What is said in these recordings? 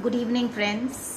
Good evening, friends.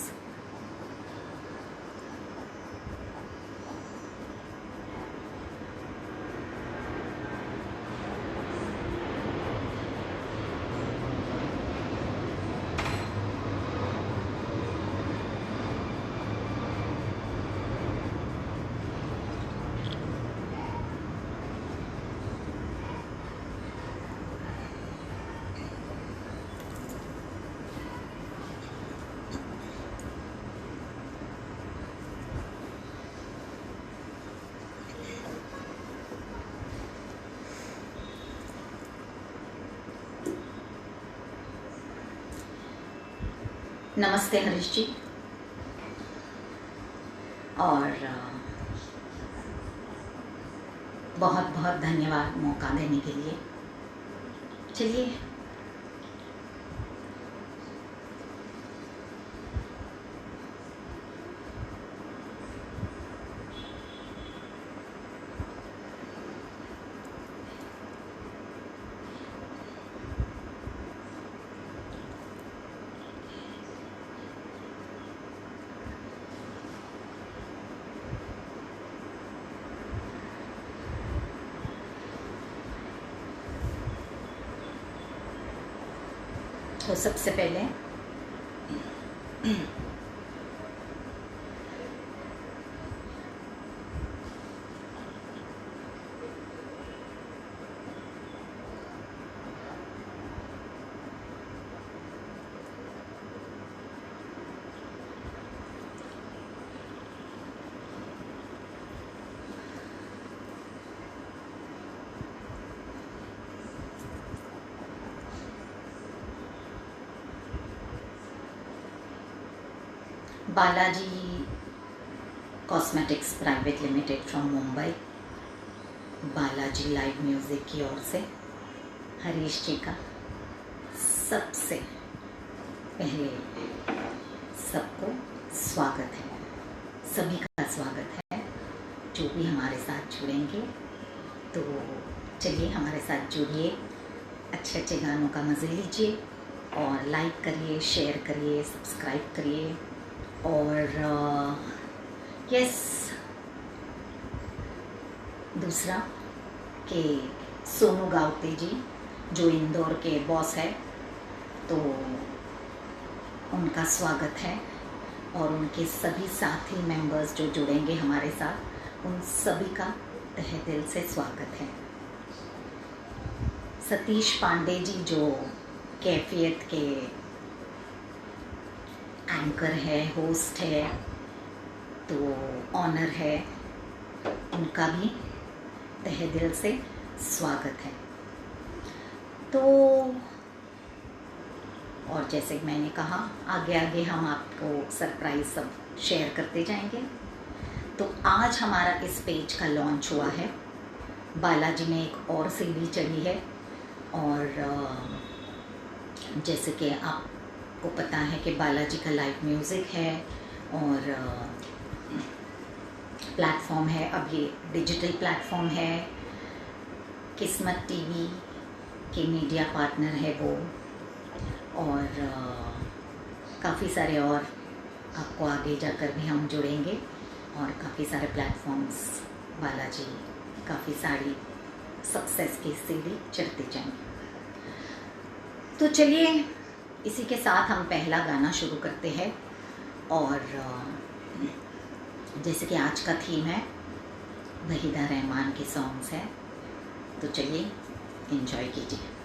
नमस्ते हरीश जी, और बहुत बहुत धन्यवाद मौका देने के लिए। चलिए तो सबसे पहले Balaji cosmetics private limited from Mumbai, Balaji live music की ओर से हरीश जी का सबसे पहले सबको स्वागत है, सभी का स्वागत है जो भी हमारे साथ जुड़ेंगे। तो चलिए हमारे साथ जुड़िए, अच्छे अच्छे गानों का मज़े लीजिए और लाइक करिए, शेयर करिए, सब्सक्राइब करिए। और यस, दूसरा कि सोनू गावते जी जो इंदौर के बॉस है, तो उनका स्वागत है और उनके सभी साथी मेंबर्स जो जुड़ेंगे हमारे साथ, उन सभी का तहे दिल से स्वागत है। सतीश पांडे जी जो कैफियत के एंकर है, होस्ट है, तो ऑनर है, उनका भी तहे दिल से स्वागत है। तो और जैसे मैंने कहा, आगे आगे हम आपको सरप्राइज सब शेयर करते जाएंगे। तो आज हमारा इस पेज का लॉन्च हुआ है, बालाजी ने एक और सीडी चढ़ी है, और जैसे कि आपको पता है कि बालाजी का लाइव म्यूज़िक है और प्लेटफॉर्म है, अब ये डिजिटल प्लेटफॉर्म है, किस्मत टीवी के मीडिया पार्टनर है वो, और काफ़ी सारे और आपको आगे जाकर भी हम जुड़ेंगे और काफ़ी सारे प्लेटफॉर्म्स बालाजी काफ़ी सारी सक्सेस की सीढ़ी चढ़ते जाएंगे। तो चलिए इसी के साथ हम पहला गाना शुरू करते हैं, और जैसे कि आज का थीम है वहीदा रहमान के सॉन्ग्स हैं, तो चलिए एंजॉय कीजिए।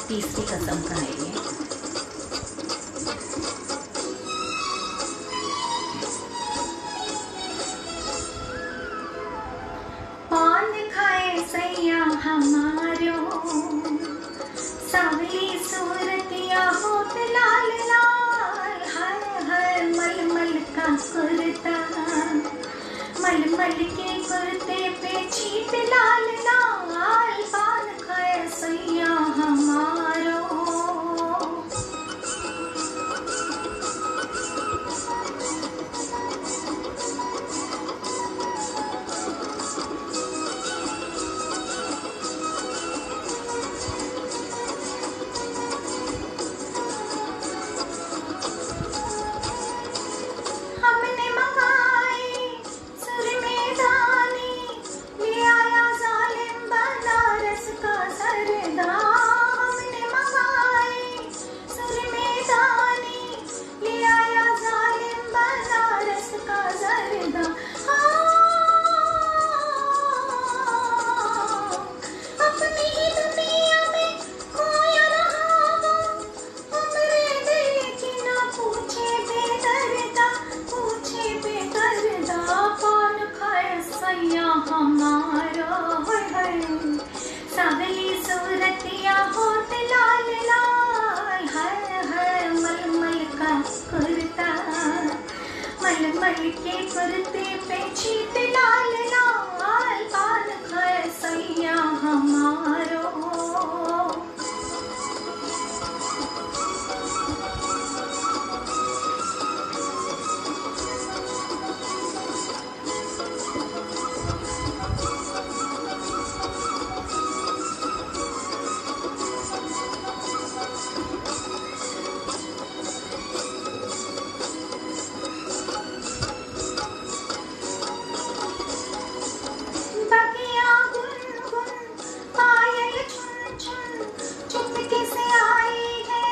तीसरी कसम का है ये। पान खाए सैया हमारो, सावली सूरतिया होत लाल लाल, कुर्ता, मलमल के कुर्ते पे छीट लाल लाल, पान खाए सैया हमारो। हमने मंगाए सुर में दानी, ले आया जालिम बनारस का सरदा। हमने मंगाए सुर में दानी, ले आया जालिम बनारस का सरदा। अपनी ही दुनिया में खोया रहा वो, हमरे दिल की ना पूछे बेदर्दा, पूछे बेदर्दा। पान खाए सैया हमारा, हाय हाय सावली सूरतिया होत लाल लाल, हाय हाय मलमल का कुर्ता, मलमल के कुर्ते पे छीट लाल लाल, पान खाए सैया हमारो। बगिया गुनगुन पायल चुन चुन, चुपके से आई है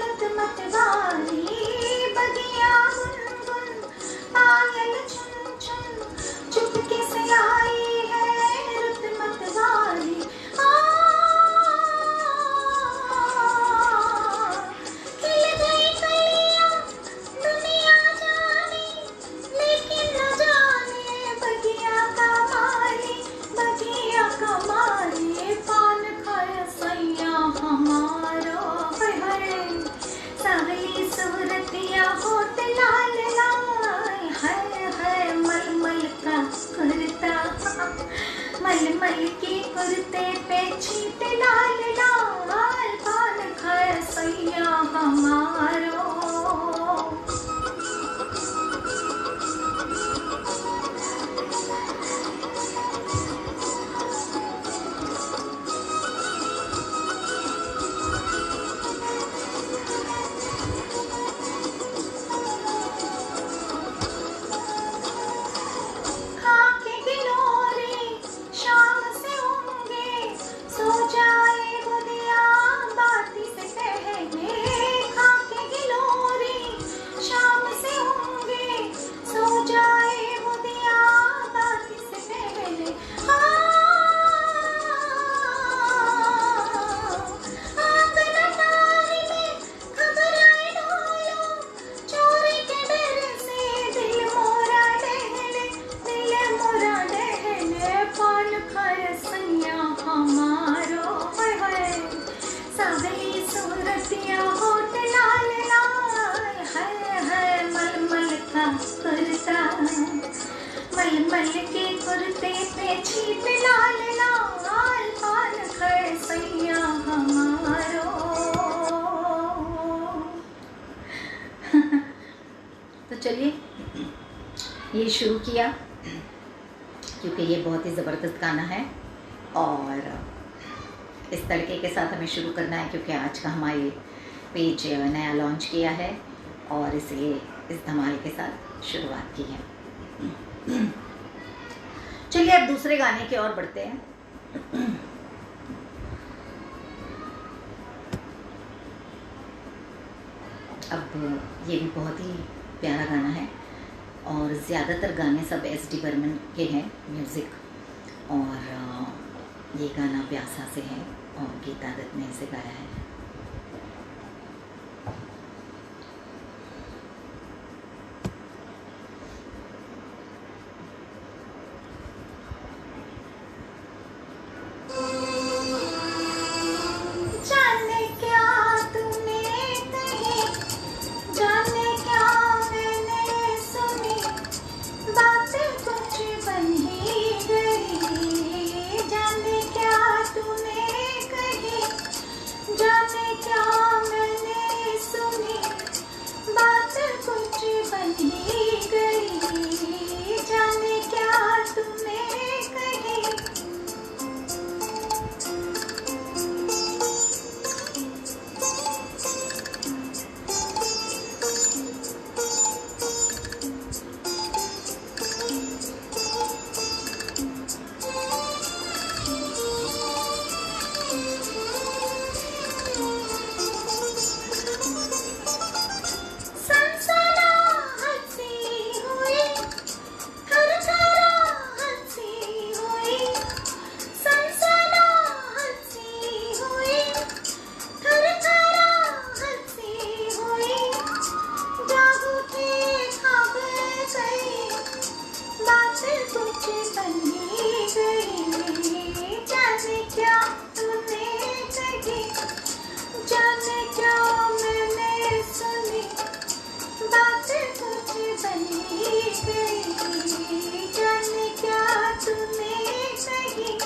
रुत मतवाली। बगिया गुनगुन पायल चुन चुन, चुपके से आई है रुत मतवाली। खिल गई कलियां दुनिया जानी, लेकिन न जाने बगिया का माली, बगिया का माली। पान खाए सैया हमारो, हाय हाय सावली सूरतिया होत लाल लाल, हाय हाय मलमल का कुर्ता, मलमल के कुर्ते पे छीट लाल लाल, पान खाए सैया हमारो। खाके गिलोरे शाम से होंगे, सो जाए वो दिया बाती से पहले। खाके गिलोरे शाम से होंगे, सो जाए वो दिया बाती से पहले। आंगन अटारी में खबराए ढोलो, चोरी के डर से दिल मोरा डहले, दिल मोरा डहले। पान खाए सैया हमारो, हाय हाय सावली सूरतिया होत लाल लाल, हाय हाय मलमल का कुर्ता, मलमल के कुर्ते पे छीट लाल लाल, पान खाए सैया हमारो। तो चलिए ये शुरू किया क्योंकि ये बहुत ही ज़बरदस्त गाना है और इस तड़के के साथ हमें शुरू करना है क्योंकि आज का हमारे पेज नया लॉन्च किया है और इसलिए इस धमाल के साथ शुरुआत की है। चलिए अब दूसरे गाने की ओर बढ़ते हैं। अब ये भी बहुत ही प्यारा गाना है और ज़्यादातर गाने सब एस.डी. बर्मन के हैं म्यूज़िक और ये गाना प्यासा से है और गीता दत्त ने इसे गाया है। जाने क्या मैंने सुनी क्या तूने कही, जाने क्या मैंने सुनी, बातें कुछ बनी गई, जाने क्या तूने कही।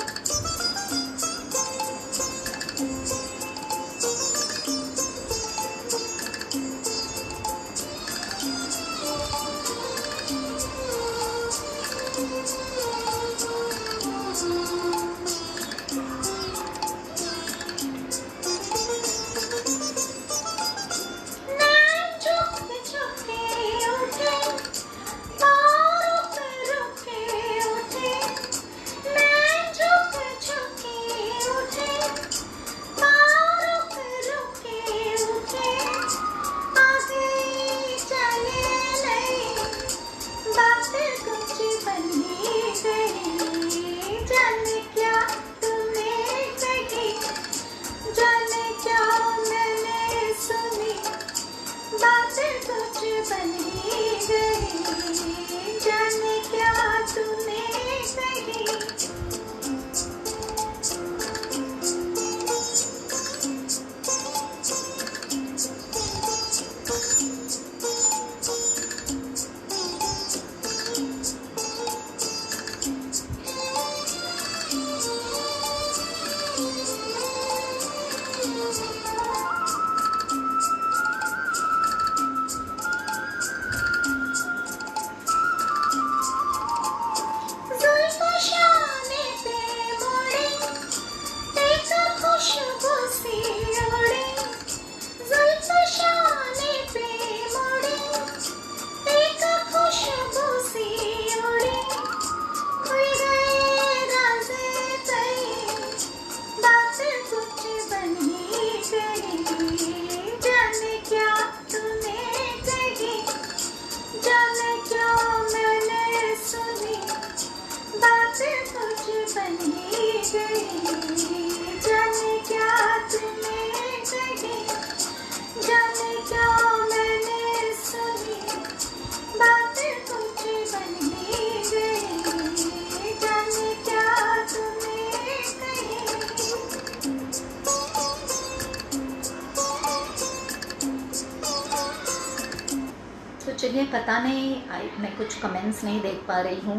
चलिए, पता नहीं, मैं कुछ कमेंट्स नहीं देख पा रही हूँ,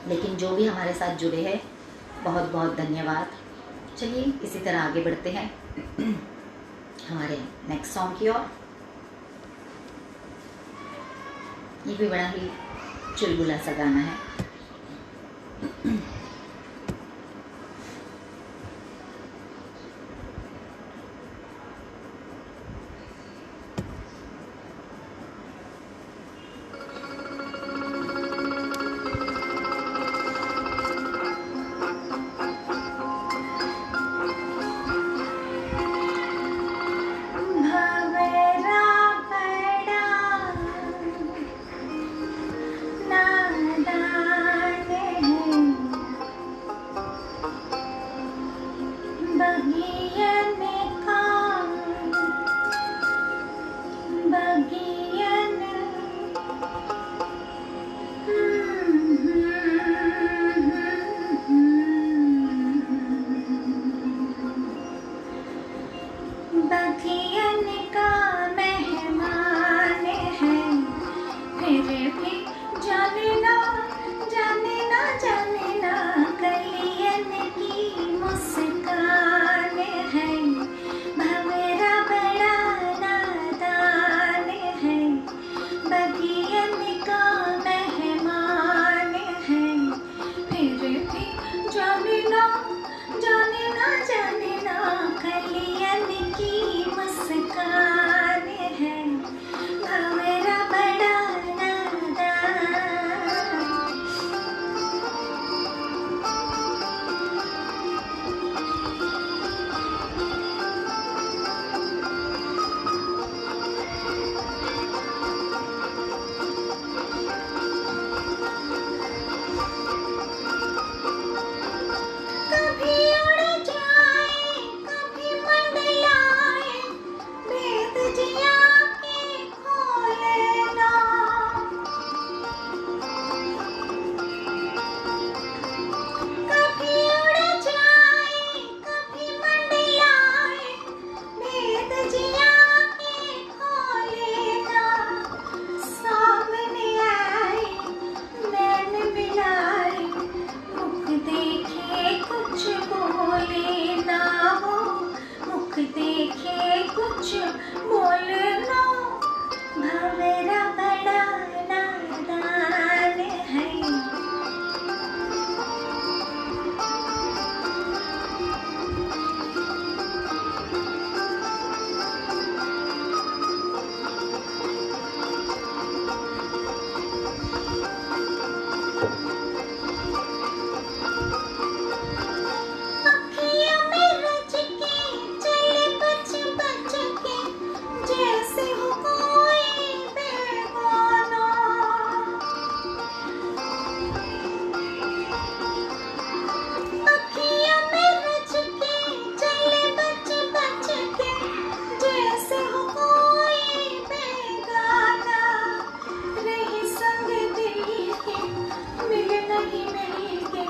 लेकिन जो भी हमारे साथ जुड़े हैं बहुत बहुत धन्यवाद। चलिए इसी तरह आगे बढ़ते हैं हमारे नेक्स्ट सॉन्ग की ओर। ये भी बड़ा ही चुलबुला सा गाना है। कहीं मिलके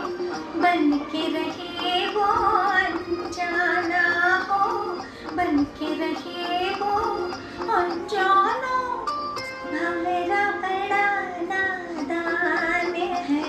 बन के रहे वो अनजाना हो, बन के रहे वो अनजाना। भंवरा बड़ा नादान है।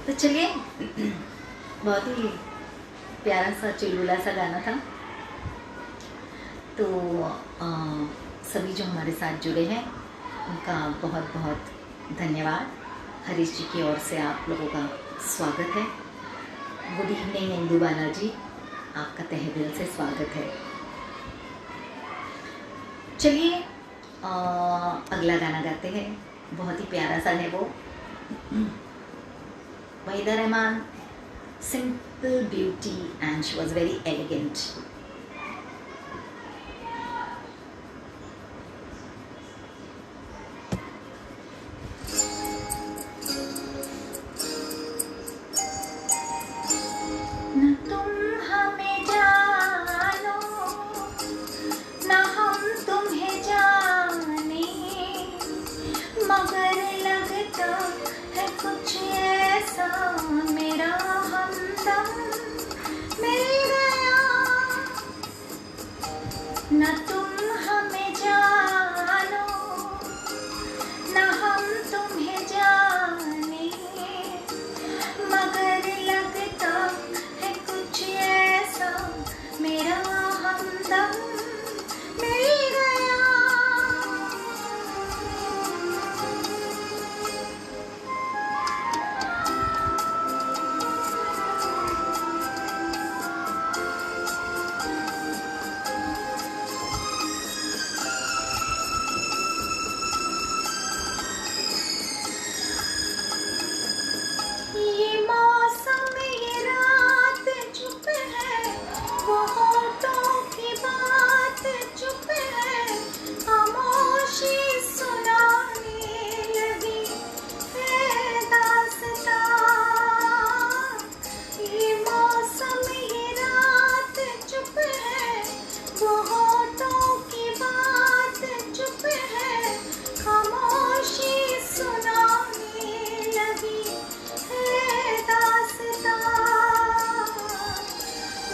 तो चलिए, बहुत ही प्यारा सा चुलबुला सा गाना था। तो सभी जो हमारे साथ जुड़े हैं उनका बहुत बहुत धन्यवाद। हरीश जी की ओर से आप लोगों का स्वागत है। गुड इवनिंग इंदु बालाजी, आपका तहे दिल से स्वागत है। चलिए अगला गाना गाते हैं। बहुत ही प्यारा सा है वो। Waheeda Rehman, Simple Beauty, and she was very elegant. न तुम हमें जानो न हम तुम्हें जाने, मगर लगता है कुछ ऐसा मेरा हमदम मिल गया। न तुम हमें जानो न हम तुम्हें जाने, मगर लगता है कुछ ऐसा मेरा हमदम मिल गया। ये मौसम ये रात चुप है, वो होठों की बात चुप है, खामोशी सुनाने लगी है दास्तां। ये मौसम ये रात चुप है, वो होठों की बात चुप है, खामोशी सुनाने लगी है दास्तां।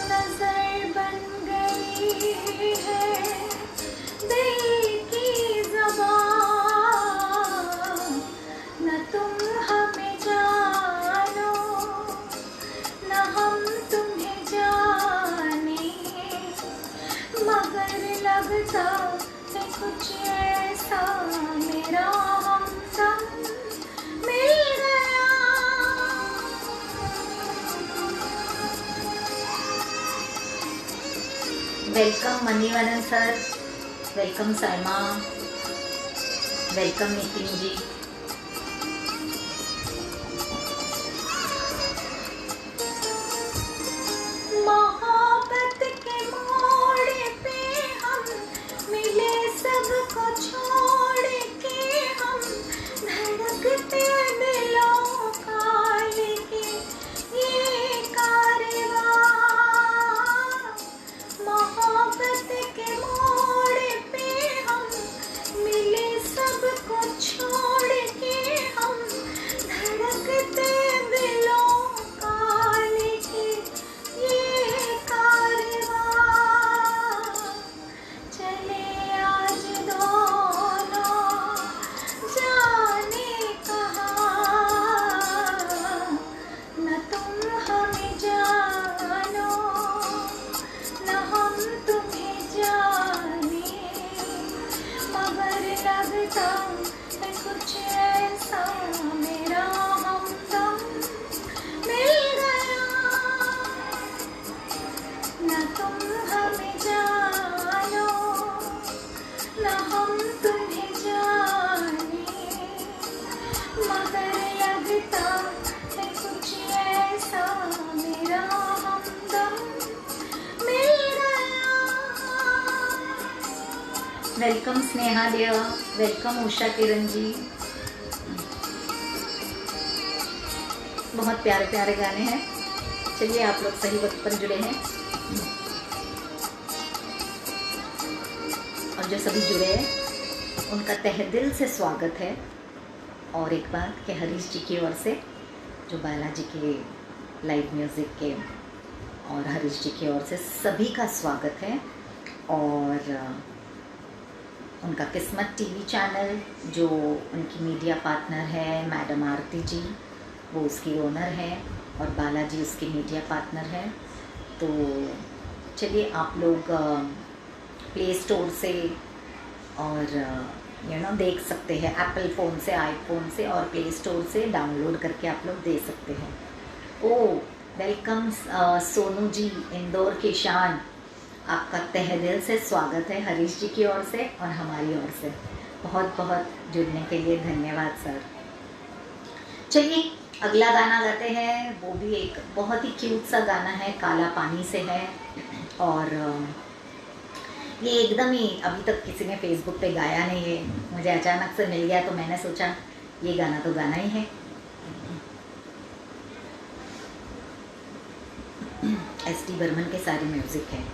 नजर बन गई है दिल की ज़बान। न तुम हमें जानो न हम तुम्हें जाने, मगर लगता है कुछ ऐसा मेरा हमदम मिल गया। Welcome Manivannan sir, welcome Salma, welcome Nitin ji. मोहब्बत के मोड़ पे हम मिले, सबको छोड़ के हम धड़कते दिलों का लेके ये कारवां। मोहब्बत के मोड़ लगता है कुछ ऐसा मेरा हमदम मिल गया, ना तुम हमें जानो ना हम तुम्हें जाने, मगर लगता है कुछ ऐसा मेरा हमदम मिल गया। Welcome Sneha dear, welcome Usha Kiran ji. बहुत प्यारे प्यारे गाने हैं। चलिए आप लोग सही वक्त पर जुड़े हैं, और जो सभी जुड़े हैं उनका तहे दिल से स्वागत है। और एक बात कि हरीश जी की ओर से, जो बालाजी के लाइव म्यूज़िक के, और हरीश जी की ओर से सभी का स्वागत है। और उनका किस्मत टीवी चैनल, जो उनकी मीडिया पार्टनर है मैडम आरती जी, वो उसकी ओनर है, और बालाजी उसके मीडिया पार्टनर है। तो चलिए आप लोग प्ले स्टोर से और देख सकते हैं, एप्पल फ़ोन से, आईफोन से, और प्ले स्टोर से डाउनलोड करके आप लोग दे सकते हैं। ओ वेलकम सोनू जी, इंदौर की शान, आपका तहे दिल से स्वागत है हरीश जी की ओर से और हमारी ओर से। बहुत बहुत जुड़ने के लिए धन्यवाद सर। चलिए अगला गाना गाते हैं, वो भी एक बहुत ही क्यूट सा गाना है, काला पानी से है। और ये एकदम ही अभी तक किसी ने फेसबुक पे गाया नहीं है, मुझे अचानक से मिल गया, तो मैंने सोचा ये गाना तो गाना ही है। एस.डी. बर्मन के सारे म्यूजिक है।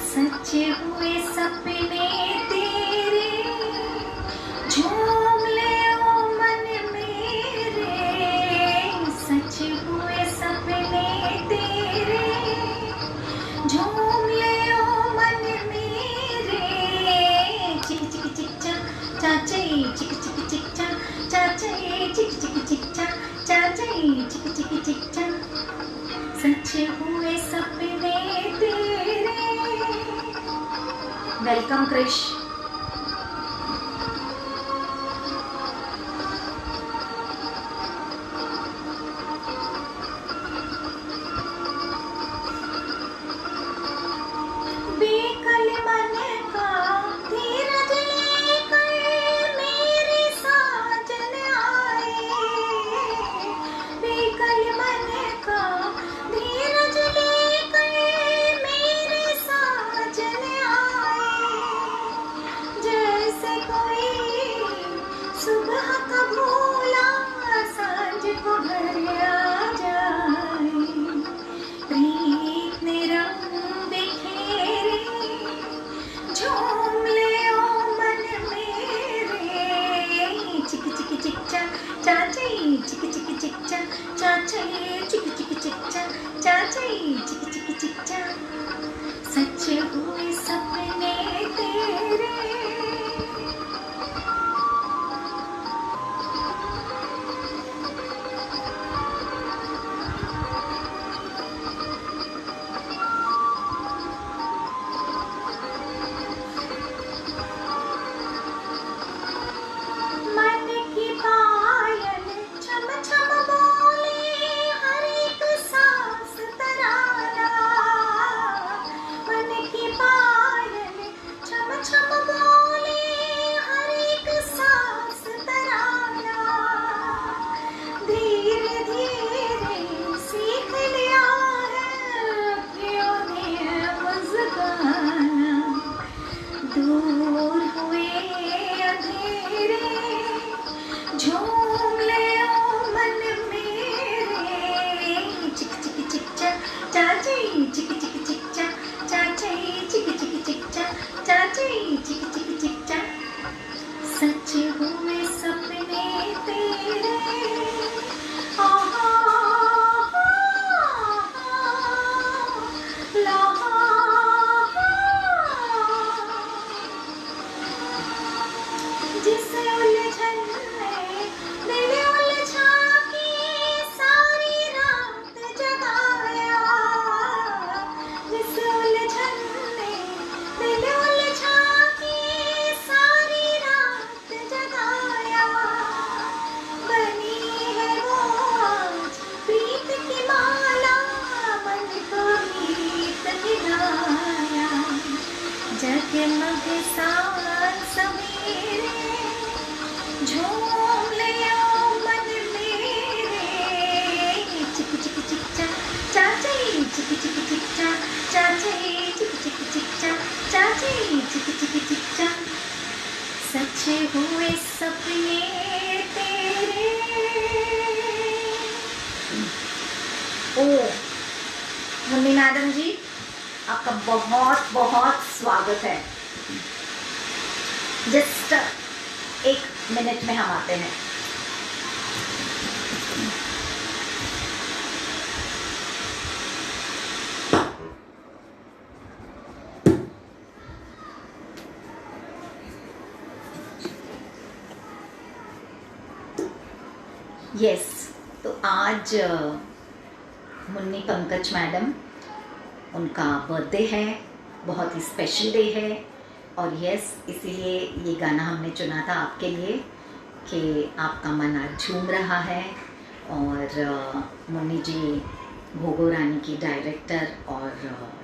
सच्चे हुए सपने तेरे झूम ले ओ मन मेरे, सच हुए सपने तेरे झूम ले ओ मन मेरे। चिक चिक चिक चा चाचे, चिक चिक चिक चा चाचे, चिक चिक चिक चा चाचे, चिक चिक चिक चा, सच हुए सपने तेरे। वेलकम क्रिश। बेकल मन का धीरज लेकर मेरे साजन आए, बेकल मन का धीरज लेकर मेरे साजन आए, जैसे कोई सुबह का भूला सांझ को घर आ जाए। प्रीत ने रंग बिखेरे झूम ले ओ मन मेरे, चिक चिक चिक चा चाचे, चिक चिक चिक चा चाचे, चिक चिक चिक चा चाचे, चिक चिक चिक चा, सच हुए सपने तेरे। मन की पायल छम छम बोले, हर एक सांस तराना। मन की पायल छम छम बोले, हर एक सांस तराना। धीरे धीरे सीख लिया है अखियों ने मुस्काना। दूर हुए अंधेरे झूम ले ओ मन मेरे, चिक चिक चिक चा चाचे, चिक चिक चिक चा चाचे, चिक चिक चिक चा चाचे, चिक चिक चिक चा, सच हुए सपने तेरे आहा ला जिस उलझन में दिल उलझा के सारी रात जगाया, जिस उलझन में दिल उलझा के सारी रात जगाया, बनी है वो आज प्रीत की माला, मन को गीत गिराया, जगमग सावन सवेरे झूम लिया मन मेरे, चिक चिक चिक चा चाची, चिक चिक चिक चा चाची, चिक चिक चिक चा चाची, चिक चिक चिक चा, सच हुए सपने तेरे। ओ मुन्नी मैडम जी, आपका बहुत बहुत स्वागत है। जस्ट 1 मिनट में हम आते हैं। यस, तो आज मुन्नी पंकज मैडम, उनका बर्थडे है, बहुत ही स्पेशल डे है। और यस, इसीलिए ये गाना हमने चुना था आपके लिए कि आपका मन आज झूम रहा है। और मुन्नी जी भोगो रानी की डायरेक्टर और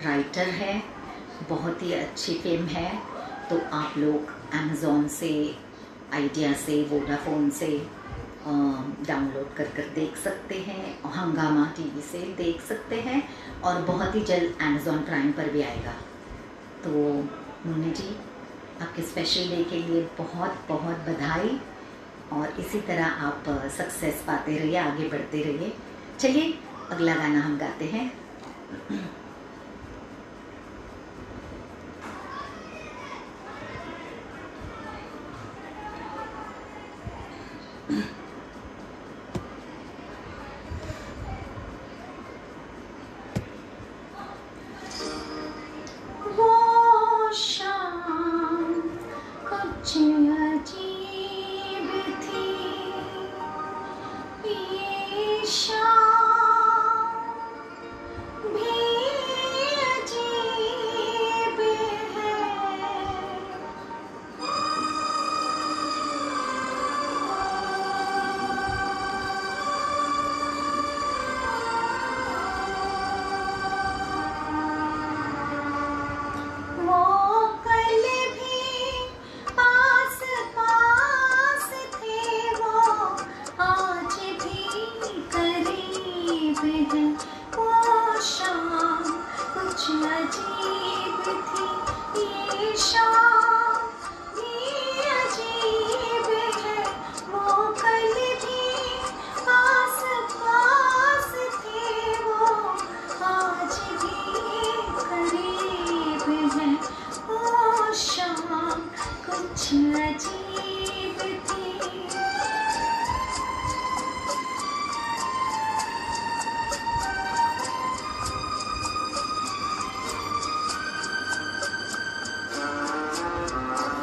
राइटर है, बहुत ही अच्छी फिल्म है। तो आप लोग अमेज़ॉन से, आइडिया से, वोडाफोन से डाउनलोड कर देख सकते हैं, हंगामा टीवी से देख सकते हैं, और बहुत ही जल्द अमेज़ॉन प्राइम पर भी आएगा। तो मुन्नी जी, आपके स्पेशल डे के लिए बहुत बहुत बधाई, और इसी तरह आप सक्सेस पाते रहिए, आगे बढ़ते रहिए। चलिए अगला गाना हम गाते हैं।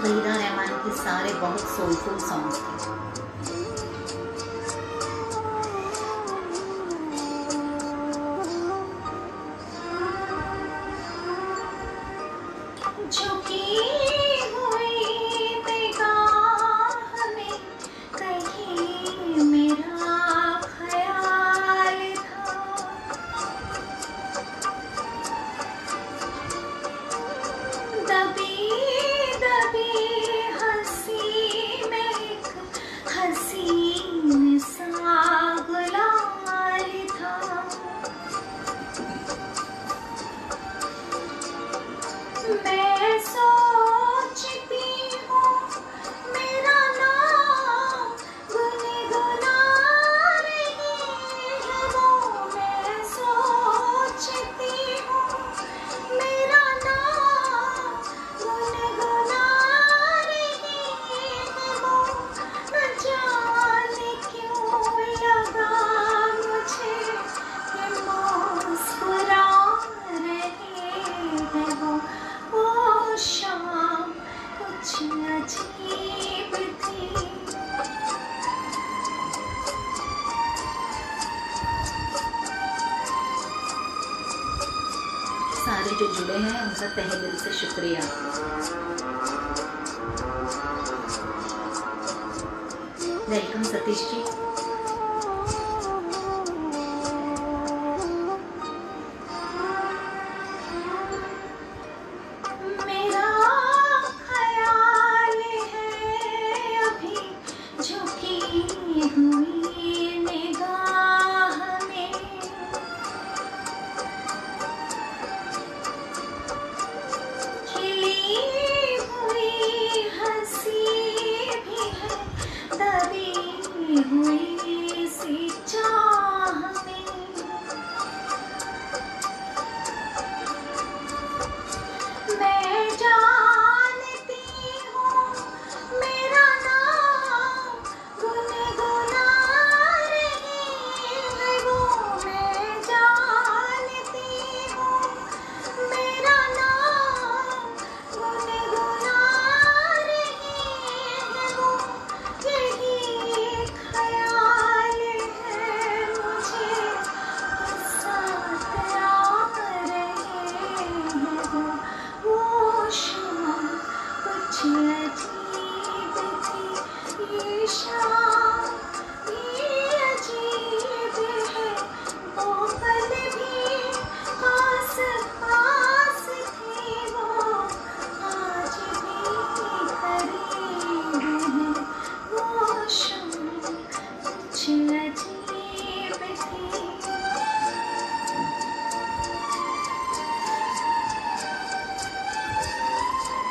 वहीदा रहमान के सारे बहुत सोलफुल सॉन्ग्स थे। हंसी जो जुड़े हैं उनका तहे दिल से शुक्रिया। वेलकम सतीश जी।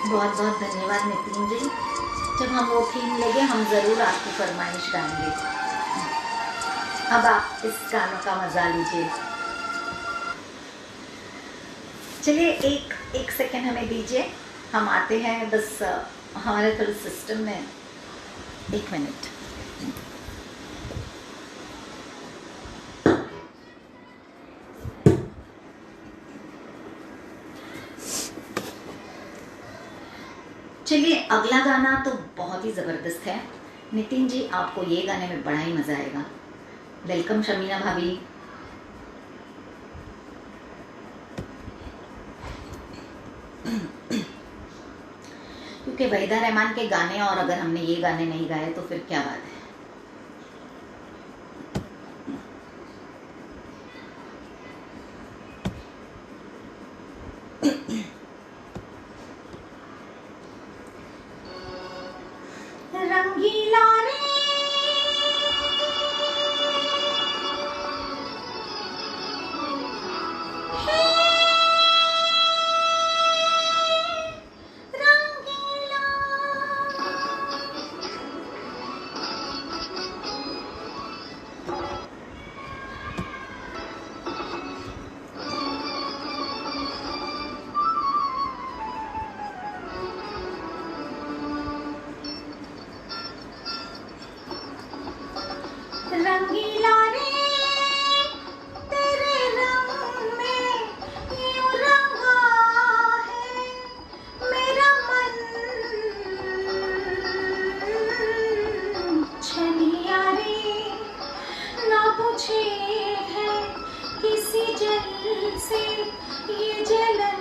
बहुत बहुत धन्यवाद नितिन जी। जब हम वो थीम लेंगे हम ज़रूर आपकी फरमाइश गाएंगे। अब आप इस गानों का मज़ा लीजिए। चलिए एक सेकेंड हमें दीजिए, हम आते हैं। बस हमारे थोड़े सिस्टम में 1 मिनट। चलिए अगला गाना तो बहुत ही ज़बरदस्त है। नितिन जी आपको ये गाने में बड़ा ही मज़ा आएगा। वेलकम शमीना भाभी। क्योंकि वहीदा रहमान के गाने और अगर हमने ये गाने नहीं गाए तो फिर क्या बात है। रंगीला रे रंगीला रे तेरे रंग में यूं रंगा है मेरा मन। छलिया रे ना पूछे है किसी जल से ये जलन।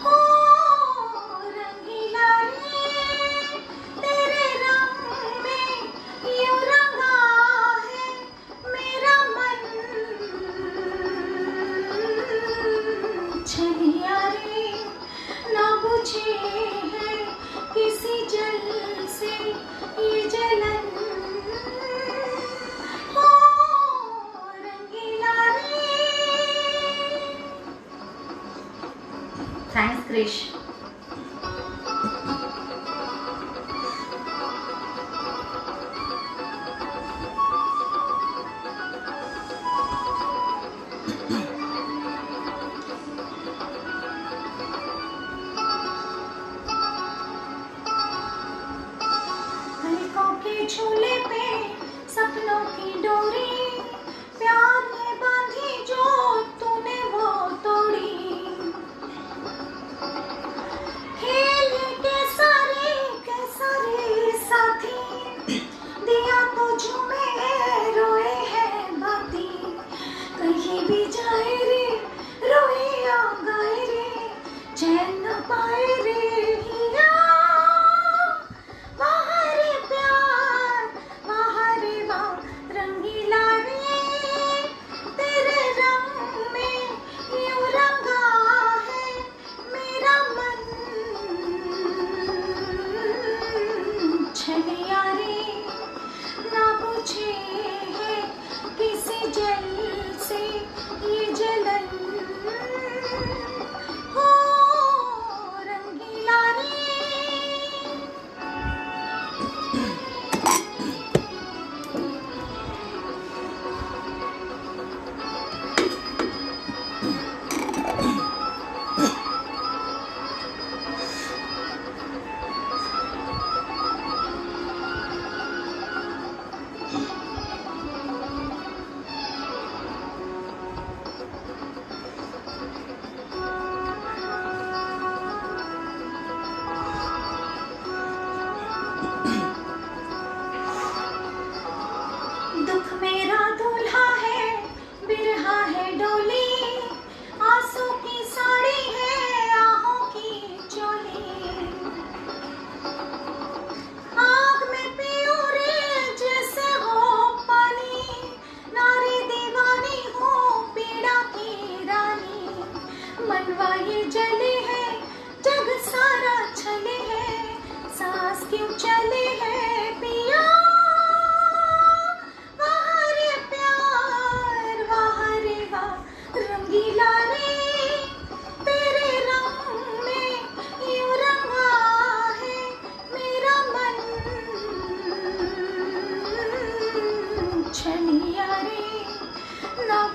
हो रंगीला रे तेरे रंग में यूं रंगा है मेरा मन। छलिया रे ना बुझे है किसी जल से ये जलन। हो रंगीला रे। थैंक्स क्रिश। के झूले पे सपनों की डोरी प्यार में बांधी जो तूने वो तोड़ी। खेल के सारे साथी दिया तो झूमे रोए हैं बाती। कहीं भी जाए रे रोए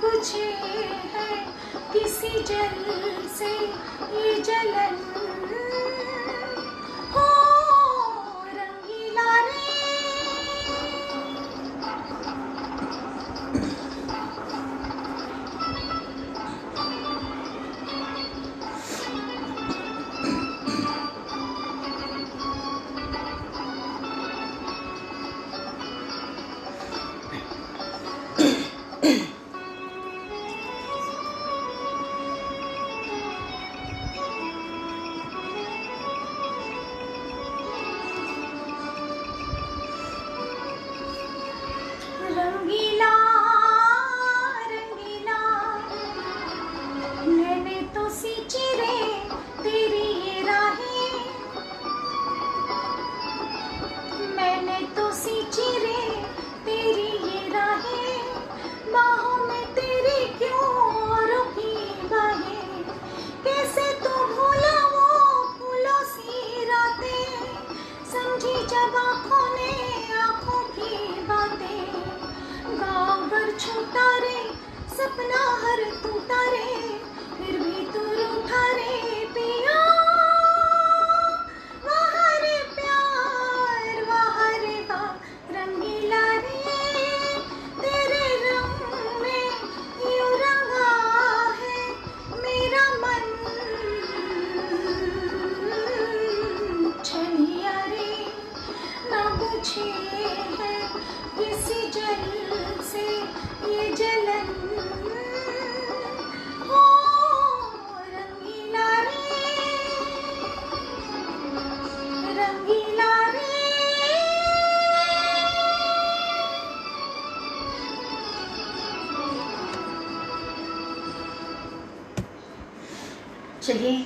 बुझे है किसी जल से ये जलन हो रंगीला रे। रंगीला रंगीला मैंने तो सींची रे तेरी ये राहें, मैंने तो सींची रे तेरी ये राहें, बाहों में तेरी क्यों रुकी बाहें, कैसे तू भूला वो फूलों सी रातें, समझी जब आँखों ने आँखों की बातें, गाँव भर छूटा रे सपना हर टूटा रे, फिर भी तू रूठा रे पिया, वाह रे प्यार वाह रे वाह रंगीला रे, तेरे रंग में यूं रंगा है मेरा मन, छलिया रे ना बुझे है किसी जल से ये जलन हो रंगीला रे, रंगीला रे। चलिए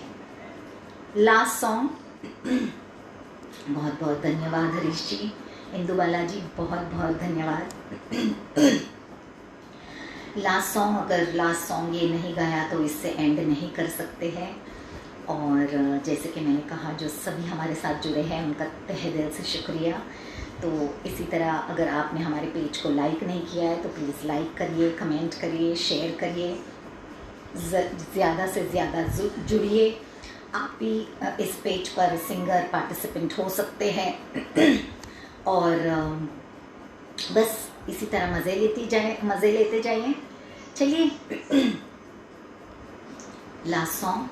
लास्ट सॉन्ग। बहुत बहुत धन्यवाद हरीश जी, इंदुबाला जी, बहुत बहुत धन्यवाद। लास्ट सॉन्ग, अगर लास्ट सॉन्ग ये नहीं गाया तो इससे एंड नहीं कर सकते हैं। और जैसे कि मैंने कहा, जो सभी हमारे साथ जुड़े हैं उनका तहे दिल से शुक्रिया। तो इसी तरह अगर आपने हमारे पेज को लाइक नहीं किया है तो प्लीज़ लाइक करिए, कमेंट करिए, शेयर करिए, ज़्यादा से ज़्यादा जुड़िए। आप भी इस पेज पर सिंगर पार्टिसिपेंट हो सकते हैं। और बस इसी तरह मज़े लेते जाइए। चलिए लास्ट सॉन्ग।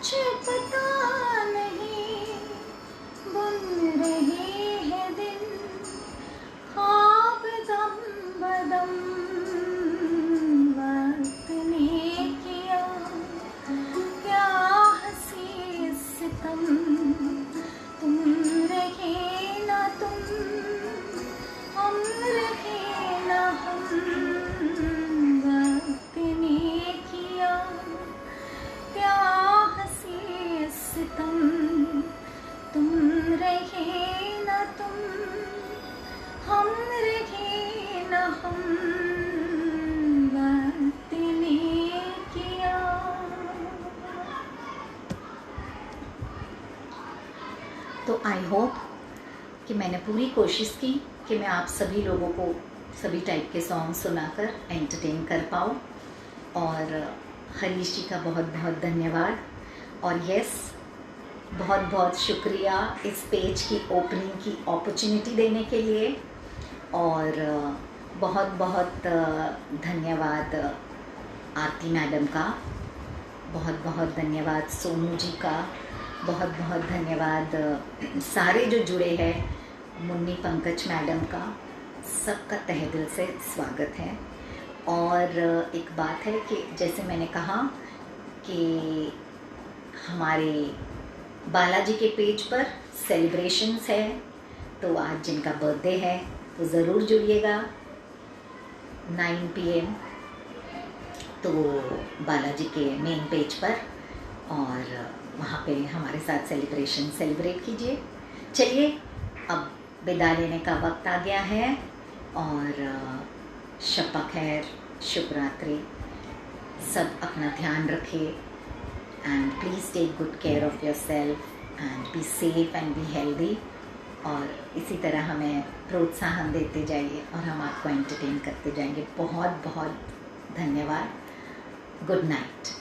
कुछ पता नहीं, बुन रहे हैं दिन ख्वाब दम बदम, वक्त ने किया क्या हंसी सितम, तुम रहे ना तुम, हम रहे ना हम, वक्त ने किया क्या हंसी सितम, तुम रहे ना तुम, हम रहे ना हम, वक्त ने किया। तो आई होप कि मैंने पूरी कोशिश की कि मैं आप सभी लोगों को सभी टाइप के सॉन्ग सुनाकर एंटरटेन कर पाऊँ। और हरीश जी का बहुत बहुत धन्यवाद। और यस, बहुत बहुत शुक्रिया इस पेज की ओपनिंग की अपॉर्चुनिटी देने के लिए। और बहुत बहुत धन्यवाद आरती मैडम का, बहुत बहुत धन्यवाद सोनू जी का, बहुत बहुत धन्यवाद सारे जो जुड़े हैं, मुन्नी पंकज मैडम का, सबका तहे दिल से स्वागत है। और एक बात है कि जैसे मैंने कहा कि हमारे बालाजी के पेज पर सेलिब्रेशंस है, तो आज जिनका बर्थडे है वो ज़रूर जुड़िएगा 9 PM तो बालाजी के मेन पेज पर, और वहाँ पे हमारे साथ सेलिब्रेट कीजिए। चलिए अब विदा लेने का वक्त आ गया है, और शब्बा खैर, शुभ रात्रि। सब अपना ध्यान रखिए and please take good care of yourself and be safe and be healthy. और इसी तरह हमें प्रोत्साहन देते जाइए और हम आपको एंटरटेन करते जाएंगे। बहुत बहुत धन्यवाद। Good night.